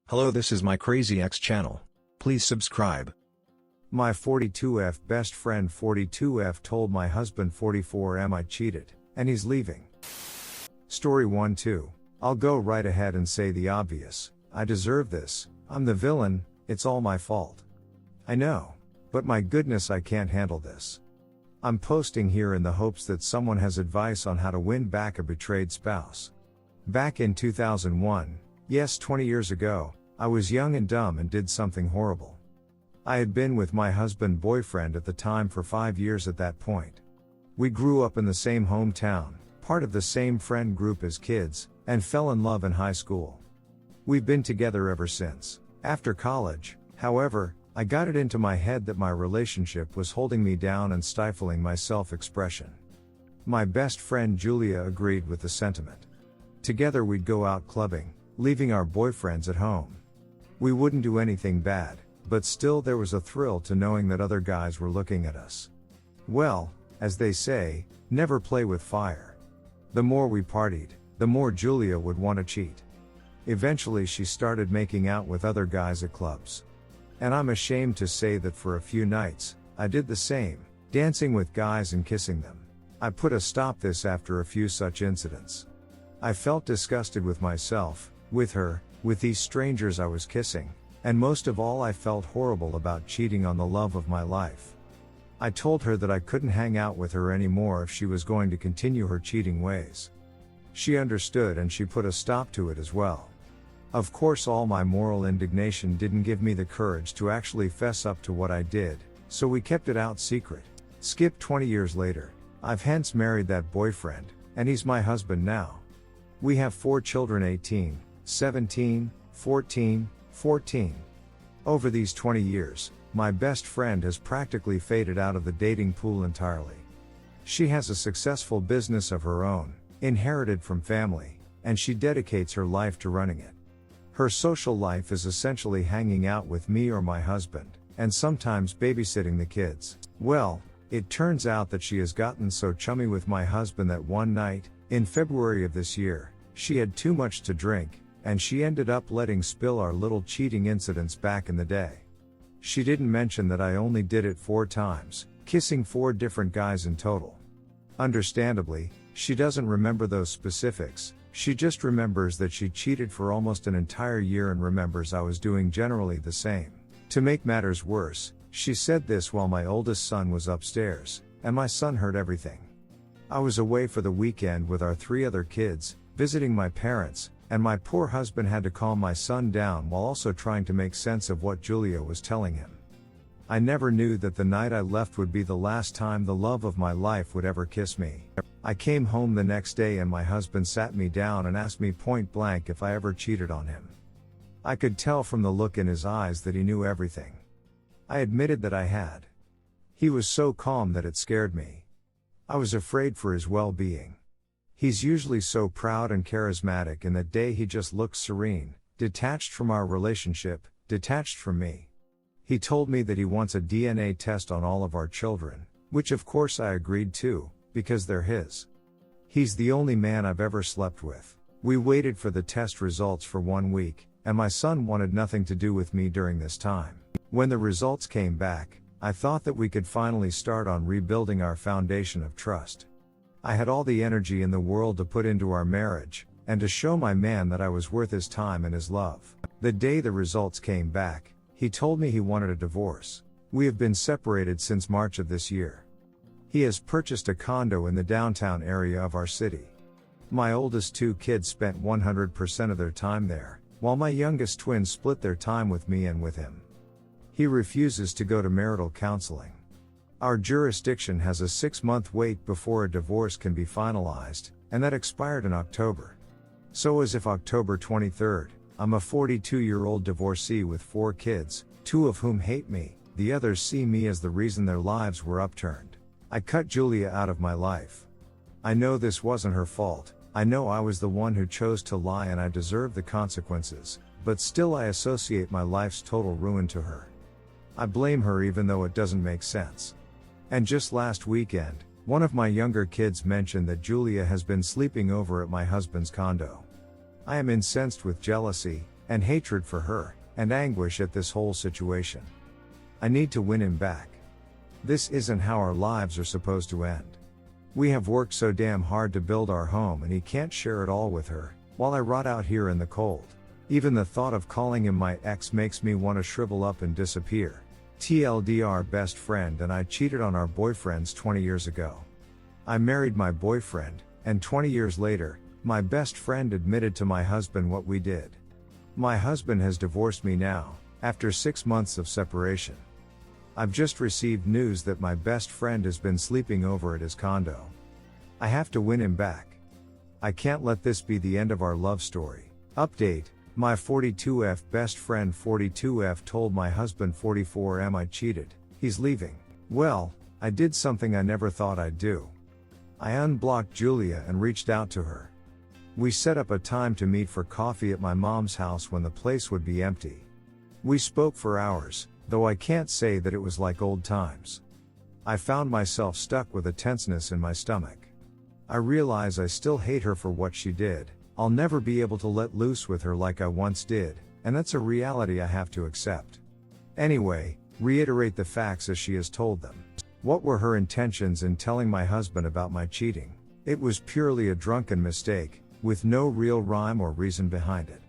Hello, this is my Crazy X channel. Please subscribe. My 42F best friend 42F told my husband 44M I cheated, and he's leaving. Story 1-2. I'll go right ahead and say the obvious. I deserve this. I'm the villain, it's all my fault. I know. But my goodness, I can't handle this. I'm posting here in the hopes that someone has advice on how to win back a betrayed spouse. Back in 2001, yes, 20 years ago, I was young and dumb and did something horrible. I had been with my boyfriend at the time for 5 years at that point. We grew up in the same hometown, part of the same friend group as kids, and fell in love in high school. We've been together ever since. After college, however, I got it into my head that my relationship was holding me down and stifling my self-expression. My best friend Julia agreed with the sentiment. Together we'd go out clubbing, leaving our boyfriends at home. We wouldn't do anything bad, but still there was a thrill to knowing that other guys were looking at us. Well, as they say, never play with fire. The more we partied, the more Julia would want to cheat. Eventually she started making out with other guys at clubs. And I'm ashamed to say that for a few nights, I did the same, dancing with guys and kissing them. I put a stop to this after a few such incidents. I felt disgusted with myself, with her, with these strangers I was kissing, and most of all I felt horrible about cheating on the love of my life. I told her that I couldn't hang out with her anymore if she was going to continue her cheating ways. She understood and she put a stop to it as well. Of course, all my moral indignation didn't give me the courage to actually fess up to what I did, so we kept it out secret. Skip 20 years later, I've hence married that boyfriend, and he's my husband now. We have 4 children, 18, 17, 14, 14. Over these 20 years, my best friend has practically faded out of the dating pool entirely. She has a successful business of her own, inherited from family, and she dedicates her life to running it. Her social life is essentially hanging out with me or my husband, and sometimes babysitting the kids. Well, it turns out that she has gotten so chummy with my husband that one night, in February of this year, she had too much to drink, and she ended up letting spill our little cheating incidents back in the day. She didn't mention that I only did it 4 times, kissing 4 different guys in total. Understandably, she doesn't remember those specifics, she just remembers that she cheated for almost an entire year and remembers I was doing generally the same. To make matters worse, she said this while my oldest son was upstairs, and my son heard everything. I was away for the weekend with our 3 other kids, visiting my parents, and my poor husband had to calm my son down while also trying to make sense of what Julia was telling him. I never knew that the night I left would be the last time the love of my life would ever kiss me. I came home the next day and my husband sat me down and asked me point blank if I ever cheated on him. I could tell from the look in his eyes that he knew everything. I admitted that I had. He was so calm that it scared me. I was afraid for his well-being. He's usually so proud and charismatic, and that day he just looked serene, detached from our relationship, detached from me. He told me that he wants a DNA test on all of our children, which of course I agreed to, because they're his. He's the only man I've ever slept with. We waited for the test results for 1 week, and my son wanted nothing to do with me during this time. When the results came back, I thought that we could finally start on rebuilding our foundation of trust. I had all the energy in the world to put into our marriage, and to show my man that I was worth his time and his love. The day the results came back, he told me he wanted a divorce. We have been separated since March of this year. He has purchased a condo in the downtown area of our city. My oldest 2 kids spent 100% of their time there, while my youngest twins split their time with me and with him. He refuses to go to marital counseling. Our jurisdiction has a 6-month wait before a divorce can be finalized, and that expired in October. So as if October 23rd, I'm a 42-year-old divorcee with 4 kids, 2 of whom hate me, the others see me as the reason their lives were upturned. I cut Julia out of my life. I know this wasn't her fault, I know I was the one who chose to lie and I deserve the consequences, but still I associate my life's total ruin to her. I blame her even though it doesn't make sense. And just last weekend, one of my younger kids mentioned that Julia has been sleeping over at my husband's condo. I am incensed with jealousy, and hatred for her, and anguish at this whole situation. I need to win him back. This isn't how our lives are supposed to end. We have worked so damn hard to build our home and he can't share it all with her, while I rot out here in the cold. Even the thought of calling him my ex makes me want to shrivel up and disappear. TLDR, best friend and I cheated on our boyfriends 20 years ago. I married my boyfriend, and 20 years later, my best friend admitted to my husband what we did. My husband has divorced me now, after 6 months of separation. I've just received news that my best friend has been sleeping over at his condo. I have to win him back. I can't let this be the end of our love story. Update: my 42F best friend 42F told my husband 44M I cheated, he's leaving. Well, I did something I never thought I'd do. I unblocked Julia and reached out to her. We set up a time to meet for coffee at my mom's house when the place would be empty. We spoke for hours, though I can't say that it was like old times. I found myself stuck with a tenseness in my stomach. I realize I still hate her for what she did. I'll never be able to let loose with her like I once did, and that's a reality I have to accept. Anyway, reiterate the facts as she has told them. What were her intentions in telling my husband about my cheating? It was purely a drunken mistake, with no real rhyme or reason behind it.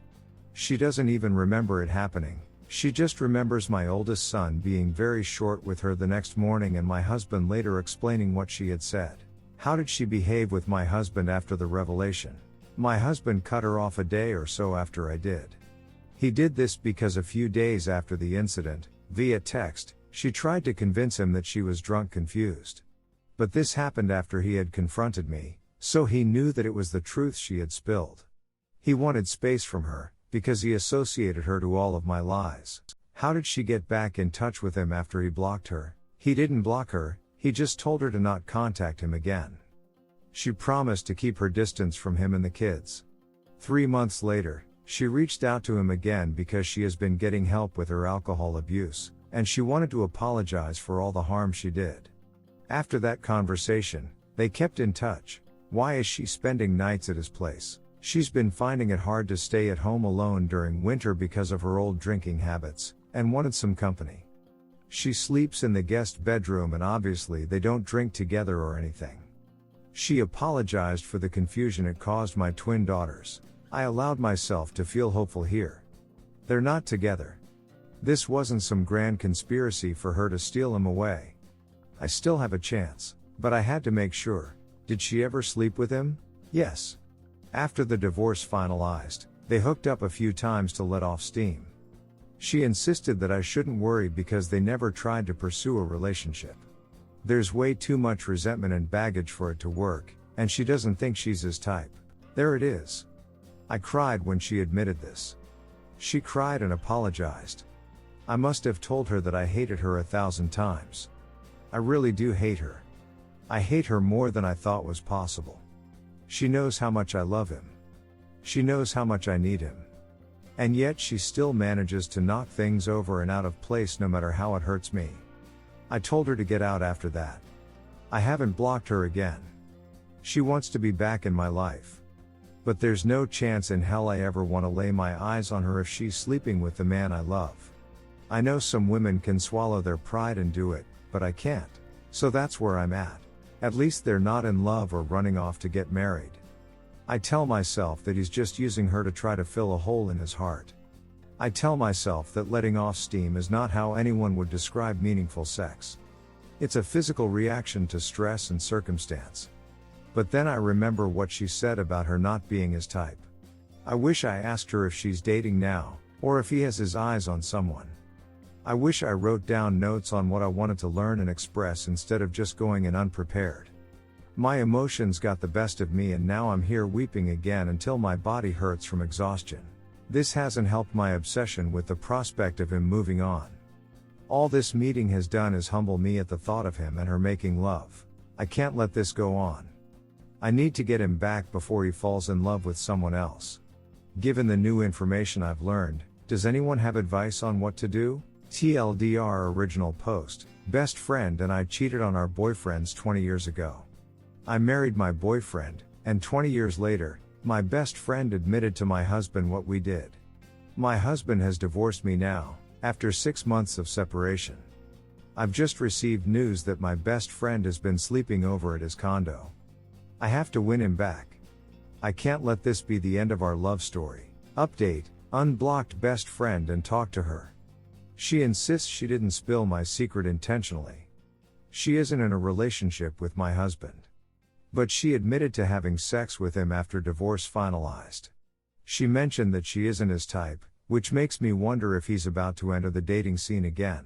She doesn't even remember it happening. She just remembers my oldest son being very short with her the next morning and my husband later explaining what she had said. How did she behave with my husband after the revelation? My husband cut her off a day or so after I did. He did this because a few days after the incident, via text, she tried to convince him that she was drunk confused. But this happened after he had confronted me, so he knew that it was the truth she had spilled. He wanted space from her, because he associated her to all of my lies. How did she get back in touch with him after he blocked her? He didn't block her, he just told her to not contact him again. She promised to keep her distance from him and the kids. 3 months later, she reached out to him again because she has been getting help with her alcohol abuse, and she wanted to apologize for all the harm she did. After that conversation, they kept in touch. Why is she spending nights at his place? She's been finding it hard to stay at home alone during winter because of her old drinking habits, and wanted some company. She sleeps in the guest bedroom and obviously they don't drink together or anything. She apologized for the confusion it caused my twin daughters. I allowed myself to feel hopeful here. They're not together. This wasn't some grand conspiracy for her to steal him away. I still have a chance, but I had to make sure. Did she ever sleep with him? Yes. After the divorce finalized, they hooked up a few times to let off steam. She insisted that I shouldn't worry because they never tried to pursue a relationship. There's way too much resentment and baggage for it to work, and she doesn't think she's his type. There it is. I cried when she admitted this. She cried and apologized. I must have told her that I hated her 1,000 times. I really do hate her. I hate her more than I thought was possible. She knows how much I love him. She knows how much I need him. And yet she still manages to knock things over and out of place no matter how it hurts me. I told her to get out after that. I haven't blocked her again. She wants to be back in my life. But there's no chance in hell I ever want to lay my eyes on her if she's sleeping with the man I love. I know some women can swallow their pride and do it, but I can't. So that's where I'm at. At least they're not in love or running off to get married. I tell myself that he's just using her to try to fill a hole in his heart. I tell myself that letting off steam is not how anyone would describe meaningful sex. It's a physical reaction to stress and circumstance. But then I remember what she said about her not being his type. I wish I asked her if she's dating now, or if he has his eyes on someone. I wish I wrote down notes on what I wanted to learn and express instead of just going in unprepared. My emotions got the best of me and now I'm here weeping again until my body hurts from exhaustion. This hasn't helped my obsession with the prospect of him moving on. All this meeting has done is humble me at the thought of him and her making love. I can't let this go on. I need to get him back before he falls in love with someone else. Given the new information I've learned, does anyone have advice on what to do? TLDR original post, best friend and I cheated on our boyfriends 20 years ago. I married my boyfriend, and 20 years later, my best friend admitted to my husband what we did. My husband has divorced me now, after 6 months of separation. I've just received news that my best friend has been sleeping over at his condo. I have to win him back. I can't let this be the end of our love story. Update, unblocked best friend and talk to her. She insists she didn't spill my secret intentionally. She isn't in a relationship with my husband. But she admitted to having sex with him after divorce finalized. She mentioned that she isn't his type, which makes me wonder if he's about to enter the dating scene again.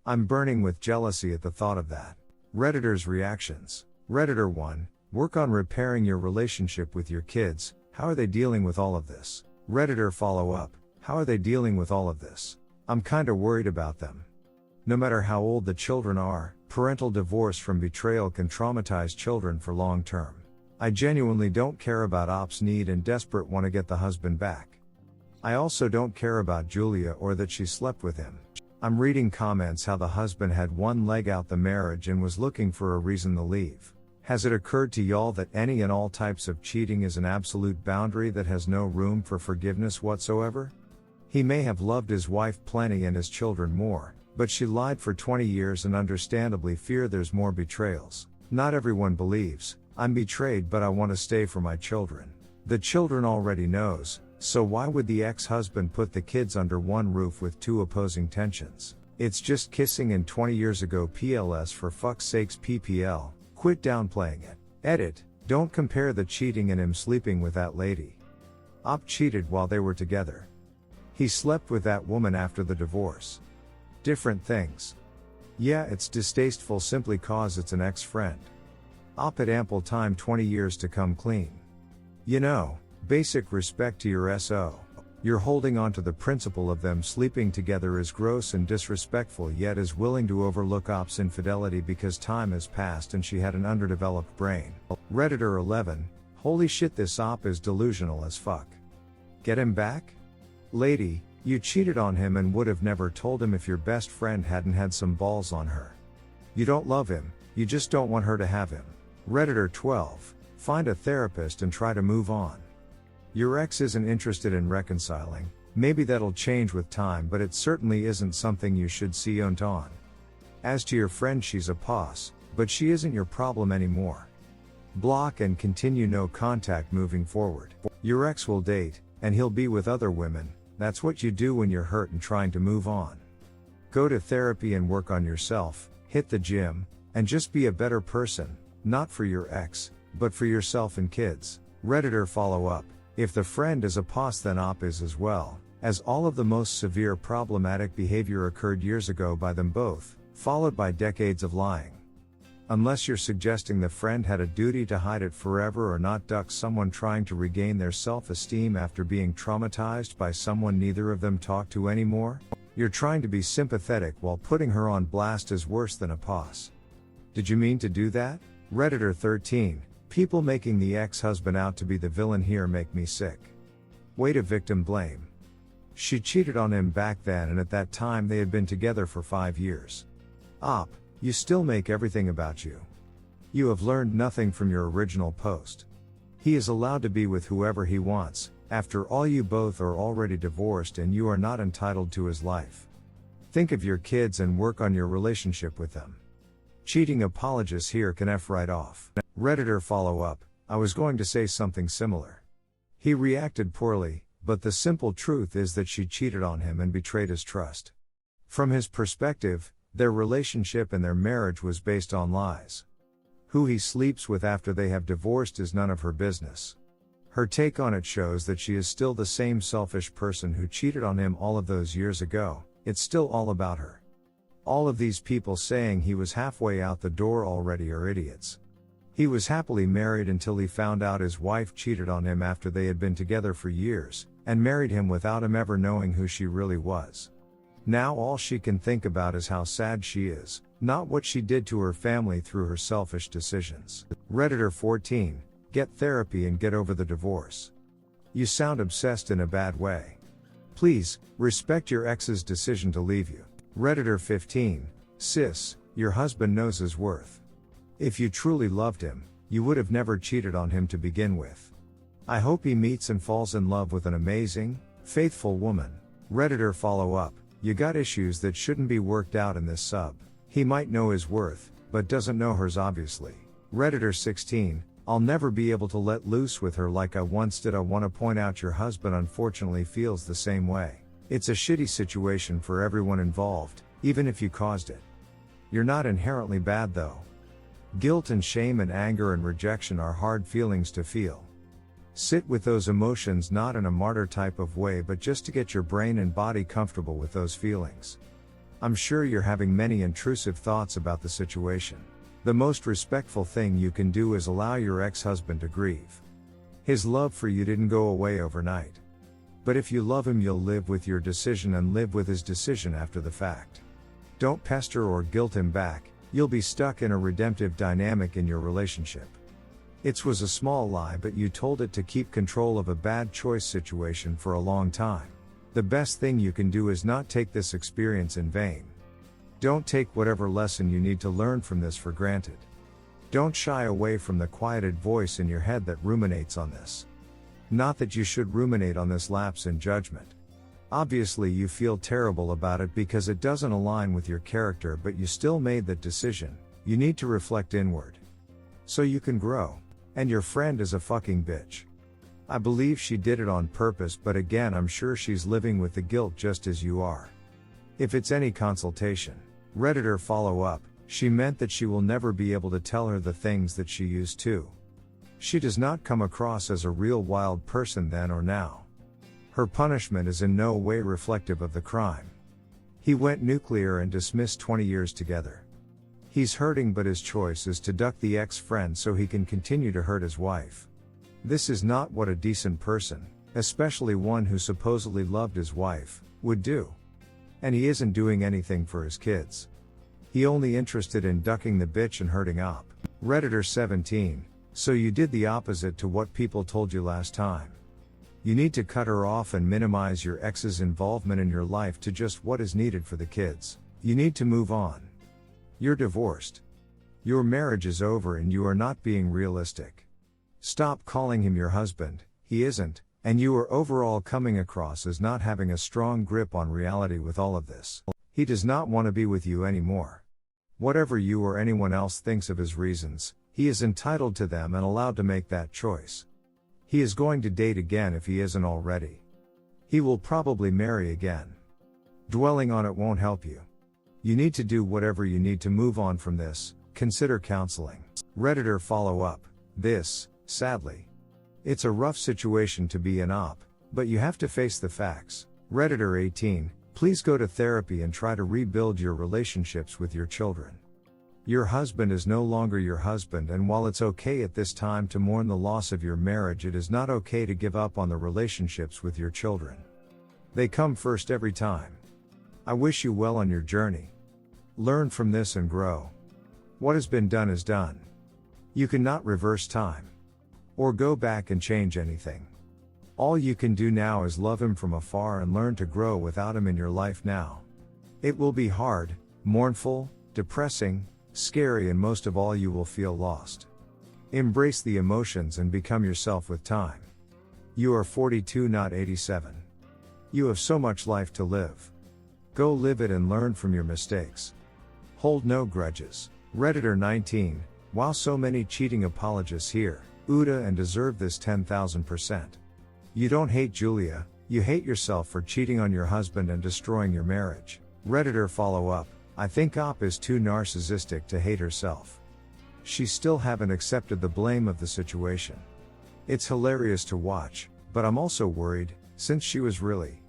I'm burning with jealousy at the thought of that. Redditors' reactions. Redditor 1, work on repairing your relationship with your kids. How are they dealing with all of this? Redditor follow up, how are they dealing with all of this? I'm kinda worried about them. No matter how old the children are, parental divorce from betrayal can traumatize children for long term. I genuinely don't care about Op's need and desperate want to get the husband back. I also don't care about Julia or that she slept with him. I'm reading comments how the husband had one leg out the marriage and was looking for a reason to leave. Has it occurred to y'all that any and all types of cheating is an absolute boundary that has no room for forgiveness whatsoever? He may have loved his wife plenty and his children more, but she lied for 20 years and understandably fear there's more betrayals. Not everyone believes, I'm betrayed but I want to stay for my children. The children already knows, so why would the ex-husband put the kids under one roof with two opposing tensions? It's just kissing and 20 years ago PLS for fuck's sakes PPL, quit downplaying it. Edit, don't compare the cheating and him sleeping with that lady. Op cheated while they were together. He slept with that woman after the divorce. Different things. Yeah, it's distasteful simply cause it's an ex-friend. Op had ample time 20 years to come clean. You know, basic respect to your SO. You're holding on to the principle of them sleeping together is gross and disrespectful yet is willing to overlook Op's infidelity because time has passed and she had an underdeveloped brain. Redditor 11, holy shit this Op is delusional as fuck. Get him back? Lady, you cheated on him and would have never told him if your best friend hadn't had some balls on her. You don't love him, you just don't want her to have him. Redditor 12, find a therapist and try to move on. Your ex isn't interested in reconciling, maybe that'll change with time but it certainly isn't something you should see on. As to your friend she's a pos, but she isn't your problem anymore. Block and continue no contact moving forward. Your ex will date, and he'll be with other women, that's what you do when you're hurt and trying to move on. Go to therapy and work on yourself, hit the gym, and just be a better person, not for your ex, but for yourself and kids. Redditor follow up, if the friend is a pos then Op is as well, as all of the most severe problematic behavior occurred years ago by them both, followed by decades of lying. Unless you're suggesting the friend had a duty to hide it forever or not duck someone trying to regain their self-esteem after being traumatized by someone neither of them talk to anymore, you're trying to be sympathetic while putting her on blast is worse than a pos. Did you mean to do that? Redditor 13, people making the ex-husband out to be the villain here make me sick. Way to victim blame. She cheated on him back then and at that time they had been together for 5 years. Op, you still make everything about you. You have learned nothing from your original post. He is allowed to be with whoever he wants, after all you both are already divorced and you are not entitled to his life. Think of your kids and work on your relationship with them. Cheating apologists here can F right off. Redditor follow up, I was going to say something similar. He reacted poorly, but the simple truth is that she cheated on him and betrayed his trust. From his perspective, their relationship and their marriage was based on lies. Who he sleeps with after they have divorced is none of her business. Her take on it shows that she is still the same selfish person who cheated on him all of those years ago, it's still all about her. All of these people saying he was halfway out the door already are idiots. He was happily married until he found out his wife cheated on him after they had been together for years, and married him without him ever knowing who she really was. Now all she can think about is how sad she is, not what she did to her family through her selfish decisions. Redditor 14, get therapy and get over the divorce. You sound obsessed in a bad way. Please, respect your ex's decision to leave you. Redditor 15, sis, your husband knows his worth. If you truly loved him, you would have never cheated on him to begin with. I hope he meets and falls in love with an amazing, Faithful woman. Redditor follow up. You got issues that shouldn't be worked out in this sub. He might know his worth, but doesn't know hers obviously. Redditor 16. I'll never be able to let loose with her like I once did. I want to point out your husband unfortunately feels the same way. It's a shitty situation for everyone involved, even if you caused it. You're not inherently bad though. Guilt and shame and anger and rejection are hard feelings to feel. Sit with those emotions not in a martyr type of way but just to get your brain and body comfortable with those feelings. I'm sure you're having many intrusive thoughts about the situation. The most respectful thing you can do is allow your ex-husband to grieve. His love for you didn't go away overnight. But if you love him, you'll live with your decision and live with his decision after the fact. Don't pester or guilt him back. You'll be stuck in a redemptive dynamic in your relationship. It was a small lie, but you told it to keep control of a bad choice situation for a long time. The best thing you can do is not take this experience in vain. Don't take whatever lesson you need to learn from this for granted. Don't shy away from the quieted voice in your head that ruminates on this. Not that you should ruminate on this lapse in judgment. Obviously you feel terrible about it because it doesn't align with your character, but you still made that decision. You need to reflect inward. So you can grow. And your friend is a fucking bitch. I believe she did it on purpose, but again I'm sure she's living with the guilt just as you are. If it's any consultation, Redditor follow up, she meant that she will never be able to tell her the things that she used to. She does not come across as a real wild person then or now. Her punishment is in no way reflective of the crime. He went nuclear and dismissed 20 years together. He's hurting, but his choice is to duck the ex-friend so he can continue to hurt his wife. This is not what a decent person, especially one who supposedly loved his wife, would do. And he isn't doing anything for his kids. He only interested in ducking the bitch and hurting up. Redditor 17. So you did the opposite to what people told you last time. You need to cut her off and minimize your ex's involvement in your life to just what is needed for the kids. You need to move on. You're divorced. Your marriage is over and you are not being realistic. Stop calling him your husband, he isn't, and you are overall coming across as not having a strong grip on reality with all of this. He does not want to be with you anymore. Whatever you or anyone else thinks of his reasons, he is entitled to them and allowed to make that choice. He is going to date again if he isn't already. He will probably marry again. Dwelling on it won't help you. You need to do whatever you need to move on from this. Consider counseling. Redditor follow up. This, sadly. It's a rough situation to be in but you have to face the facts. Redditor 18. Please go to therapy and try to rebuild your relationships with your children. Your husband is no longer your husband, and while it's okay at this time to mourn the loss of your marriage, it is not okay to give up on the relationships with your children. They come first every time. I wish you well on your journey. Learn from this and grow. What has been done is done. You cannot reverse time. Or go back and change anything. All you can do now is love him from afar and learn to grow without him in your life now. It will be hard, mournful, depressing, scary, and most of all you will feel lost. Embrace the emotions and become yourself with time. You are 42, not 87. You have so much life to live. Go live it and learn from your mistakes. Hold no grudges. Redditor 19. Wow, so many cheating apologists here, Uda, and deserve this 10,000%. You don't hate Julia, you hate yourself for cheating on your husband and destroying your marriage. Redditor follow up. I think Op is too narcissistic to hate herself. She still haven't accepted the blame of the situation. It's hilarious to watch, but I'm also worried, since she was really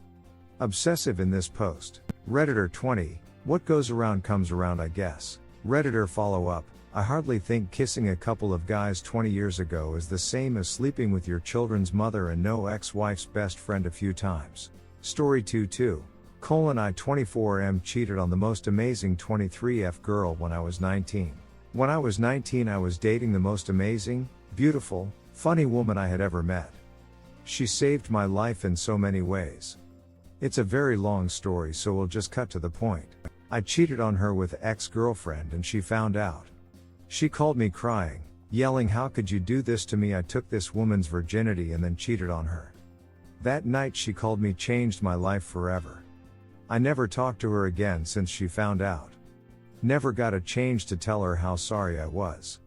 obsessive in this post. Redditor 20. What goes around comes around, I guess. Redditor follow up. I hardly think kissing a couple of guys 20 years ago is the same as sleeping with your children's mother and no ex-wife's best friend a few times. Story 22. I 24M cheated on the most amazing 23F girl when I was 19. When I was 19 I was dating the most amazing, beautiful, funny woman I had ever met. She saved my life in so many ways. It's a very long story, so we'll just cut to the point. I cheated on her with ex-girlfriend and she found out. She called me crying, yelling, "How could you do this to me? I took this woman's virginity and then cheated on her." That night she called me changed my life forever. I never talked to her again since she found out. Never got a change to tell her how sorry I was.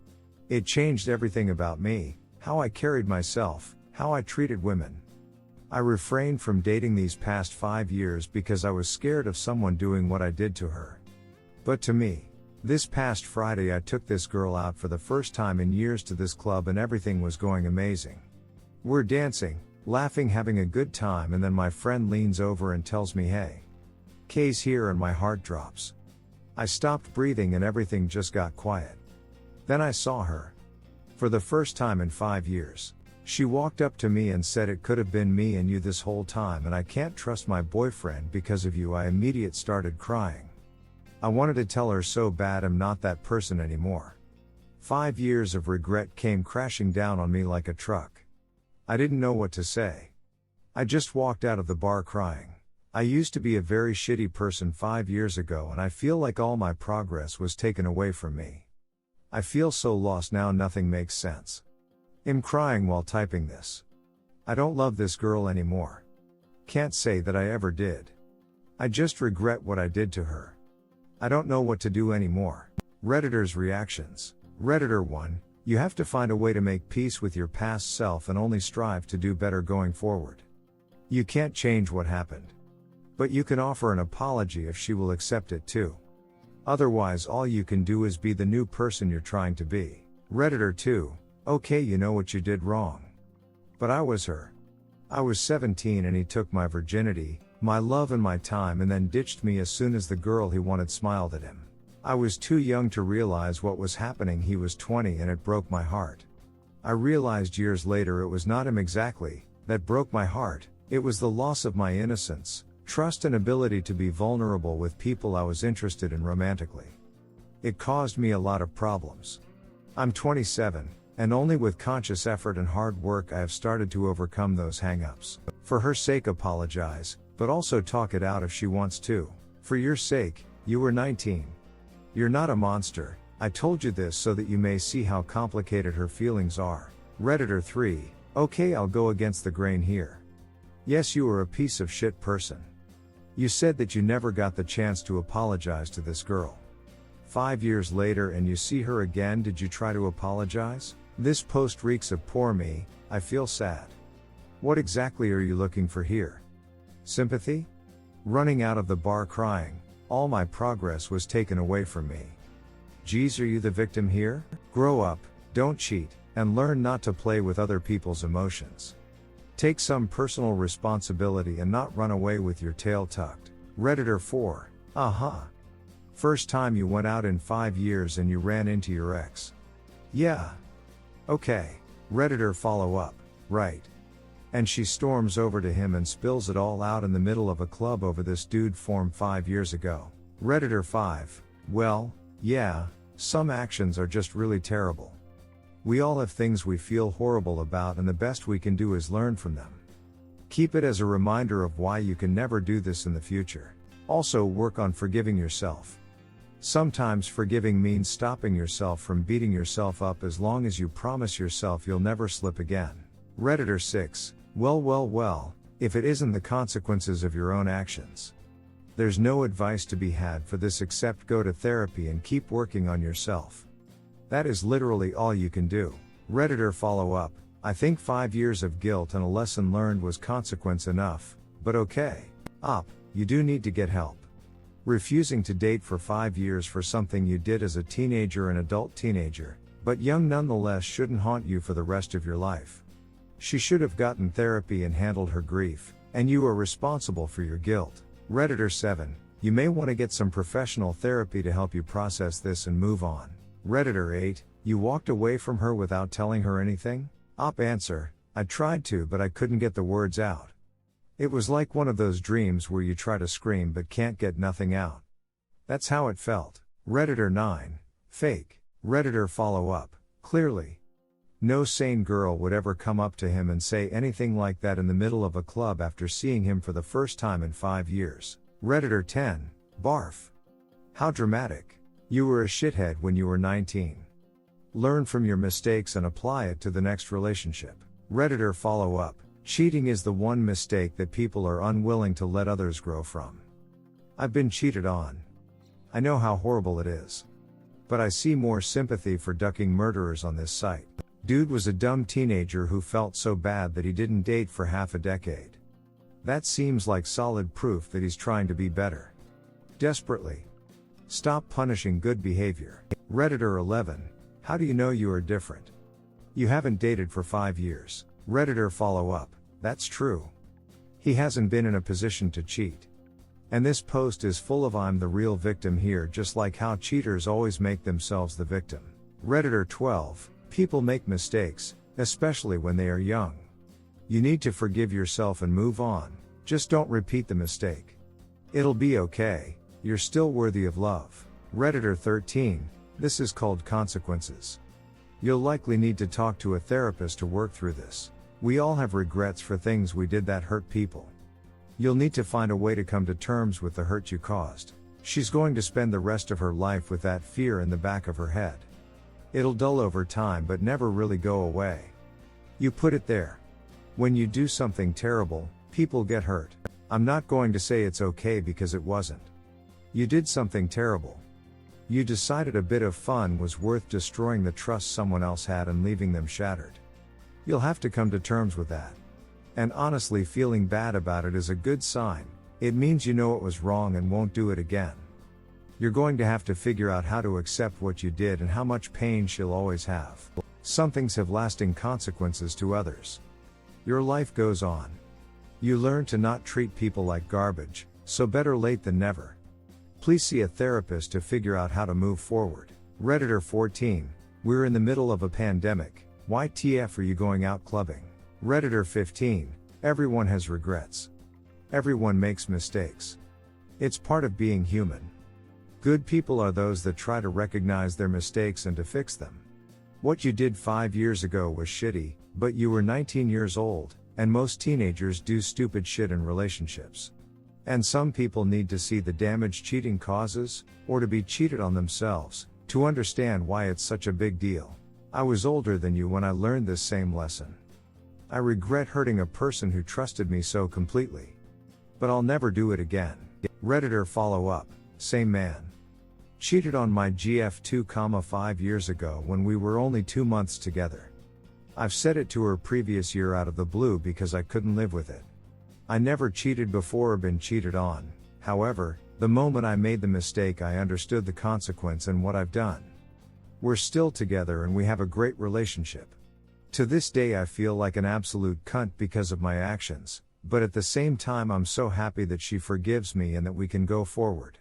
It changed everything about me, how I carried myself, how I treated women. I refrained from dating these past 5 years because I was scared of someone doing what I did to her. But to me, this past Friday I took this girl out for the first time in years to this club and everything was going amazing. We're dancing, laughing, having a good time, and then my friend leans over and tells me, "Hey, Kay's here," and my heart drops. I stopped breathing and everything just got quiet. Then I saw her. For the first time in 5 years. She walked up to me and said, "It could have been me and you this whole time, and I can't trust my boyfriend because of you." I immediately started crying. I wanted to tell her so bad I'm not that person anymore. 5 years of regret came crashing down on me like a truck. I didn't know what to say. I just walked out of the bar crying. I used to be a very shitty person 5 years ago, and I feel like all my progress was taken away from me. I feel so lost now, nothing makes sense. I'm crying while typing this. I don't love this girl anymore. Can't say that I ever did. I just regret what I did to her. I don't know what to do anymore. Redditors' reactions. Redditor 1, you have to find a way to make peace with your past self and only strive to do better going forward. You can't change what happened. But you can offer an apology if she will accept it too. Otherwise, all you can do is be the new person you're trying to be. Redditor 2, okay, you know what you did wrong. But I was her. I was 17 and he took my virginity, my love and my time, and then ditched me as soon as the girl he wanted smiled at him. I was too young to realize what was happening. He was 20 and it broke my heart. I realized years later it was not him exactly that broke my heart, it was the loss of my innocence, trust and ability to be vulnerable with people I was interested in romantically. It caused me a lot of problems. I'm 27, and only with conscious effort and hard work I have started to overcome those hang-ups. For her sake, apologize, but also talk it out if she wants to. For your sake, you were 19. You're not a monster. I told you this so that you may see how complicated her feelings are. Redditor 3, okay, I'll go against the grain here. Yes, you were a piece of shit person. You said that you never got the chance to apologize to this girl. 5 years later and you see her again, did you try to apologize? This post reeks of poor me, I feel sad. What exactly are you looking for here? Sympathy? Running out of the bar crying, all my progress was taken away from me. Geez, are you the victim here? Grow up, don't cheat, and learn not to play with other people's emotions. Take some personal responsibility and not run away with your tail tucked. Redditor 4, First time you went out in 5 years and you ran into your ex. Yeah. Okay. Redditor follow up, right. And she storms over to him and spills it all out in the middle of a club over this dude formed 5 years ago. Redditor 5, well, yeah, some actions are just really terrible. We all have things we feel horrible about, and the best we can do is learn from them. Keep it as a reminder of why you can never do this in the future. Also, work on forgiving yourself. Sometimes forgiving means stopping yourself from beating yourself up as long as you promise yourself you'll never slip again. Redditor 6, well, if it isn't the consequences of your own actions. There's no advice to be had for this except go to therapy and keep working on yourself. That is literally all you can do. Redditor follow up, I think 5 years of guilt and a lesson learned was consequence enough, but okay. You do need to get help. Refusing to date for 5 years for something you did as a teenager and adult teenager, but young nonetheless, shouldn't haunt you for the rest of your life. She should have gotten therapy and handled her grief, and you are responsible for your guilt. Redditor 7, you may want to get some professional therapy to help you process this and move on. Redditor 8, you walked away from her without telling her anything? Answer, I tried to, but I couldn't get the words out. It was like one of those dreams where you try to scream but can't get nothing out. That's how it felt. Redditor 9, fake. Redditor follow up, clearly. No sane girl would ever come up to him and say anything like that in the middle of a club after seeing him for the first time in 5 years. Redditor 10, barf. How dramatic. You were a shithead when you were 19. Learn from your mistakes and apply it to the next relationship. Redditor follow up, Cheating is the one mistake that people are unwilling to let others grow from. I've been cheated on. I know how horrible it is. But I see more sympathy for ducking murderers on this site. Dude was a dumb teenager who felt so bad that he didn't date for half a decade. That seems like solid proof that he's trying to be better. Desperately. Stop punishing good behavior. Redditor 11. How do you know you are different? You haven't dated for 5 years. Redditor follow up. That's true. He hasn't been in a position to cheat. And this post is full of I'm the real victim here, just like how cheaters always make themselves the victim. Redditor 12. People make mistakes, especially when they are young. You need to forgive yourself and move on. Just don't repeat the mistake. It'll be okay. You're still worthy of love. Redditor 13. This is called consequences. You'll likely need to talk to a therapist to work through this. We all have regrets for things we did that hurt people. You'll need to find a way to come to terms with the hurt you caused. She's going to spend the rest of her life with that fear in the back of her head. It'll dull over time but never really go away. You put it there. When you do something terrible, people get hurt. I'm not going to say it's okay because it wasn't. You did something terrible. You decided a bit of fun was worth destroying the trust someone else had and leaving them shattered. You'll have to come to terms with that. And honestly, feeling bad about it is a good sign. It means you know it was wrong and won't do it again. You're going to have to figure out how to accept what you did and how much pain she'll always have. Some things have lasting consequences to others. Your life goes on. You learn to not treat people like garbage, so better late than never. Please see a therapist to figure out how to move forward. Redditor 14. We're in the middle of a pandemic. Why TF are you going out clubbing? Redditor 15. Everyone has regrets. Everyone makes mistakes. It's part of being human. Good people are those that try to recognize their mistakes and to fix them. What you did 5 years ago was shitty, but you were 19 years old, and most teenagers do stupid shit in relationships. And some people need to see the damage cheating causes, or to be cheated on themselves, to understand why it's such a big deal. I was older than you when I learned this same lesson. I regret hurting a person who trusted me so completely. But I'll never do it again. Redditor follow up. Same man. Cheated on my GF 5 years ago when we were only 2 months together. I've said it to her previous year out of the blue because I couldn't live with it. I never cheated before or been cheated on. However, the moment I made the mistake, I understood the consequence and what I've done. We're still together and we have a great relationship. To this day I feel like an absolute cunt because of my actions, but at the same time I'm so happy that she forgives me and that we can go forward.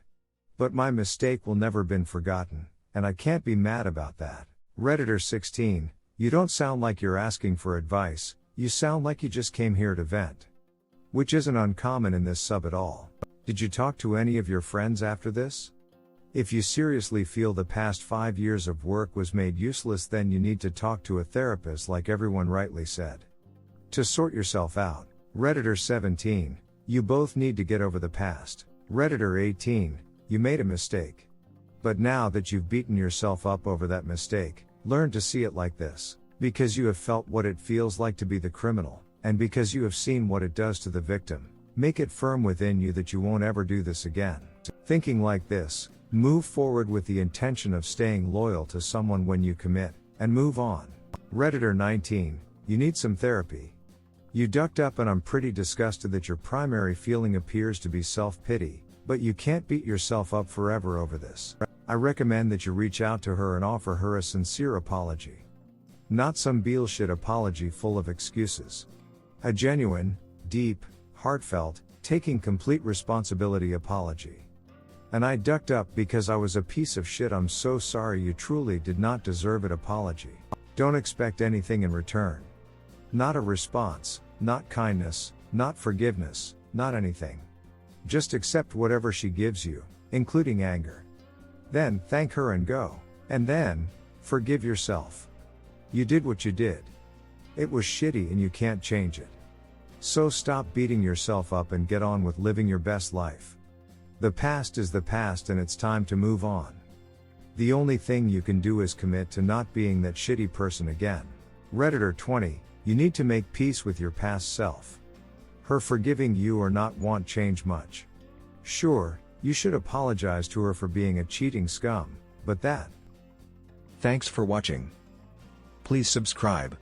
But my mistake will never been forgotten, and I can't be mad about that. Redditor 16. You don't sound like you're asking for advice, you sound like you just came here to vent. Which isn't uncommon in this sub at all. Did you talk to any of your friends after this? If you seriously feel the past 5 years of work was made useless, then you need to talk to a therapist like everyone rightly said. To sort yourself out. Redditor 17. You both need to get over the past. Redditor 18. You made a mistake. But now that you've beaten yourself up over that mistake, learn to see it like this. Because you have felt what it feels like to be the criminal, and because you have seen what it does to the victim, make it firm within you that you won't ever do this again. Thinking like this, move forward with the intention of staying loyal to someone when you commit, and move on. Redditor 19. You need some therapy. You ducked up and I'm pretty disgusted that your primary feeling appears to be self-pity, but you can't beat yourself up forever over this. I recommend that you reach out to her and offer her a sincere apology. Not some bullshit apology full of excuses. A genuine, deep, heartfelt, taking complete responsibility apology. And I ducked up because I was a piece of shit. I'm so sorry, you truly did not deserve it apology. Don't expect anything in return. Not a response, not kindness, not forgiveness, not anything. Just accept whatever she gives you, including anger. Then, thank her and go. And then, forgive yourself. You did what you did. It was shitty and you can't change it. So stop beating yourself up and get on with living your best life. The past is the past and it's time to move on. The only thing you can do is commit to not being that shitty person again. Redditor 20. You need to make peace with your past self. Her forgiving you or not won't change much. Sure, you should apologize to her for being a cheating scum, but that. Thanks for watching. Please subscribe.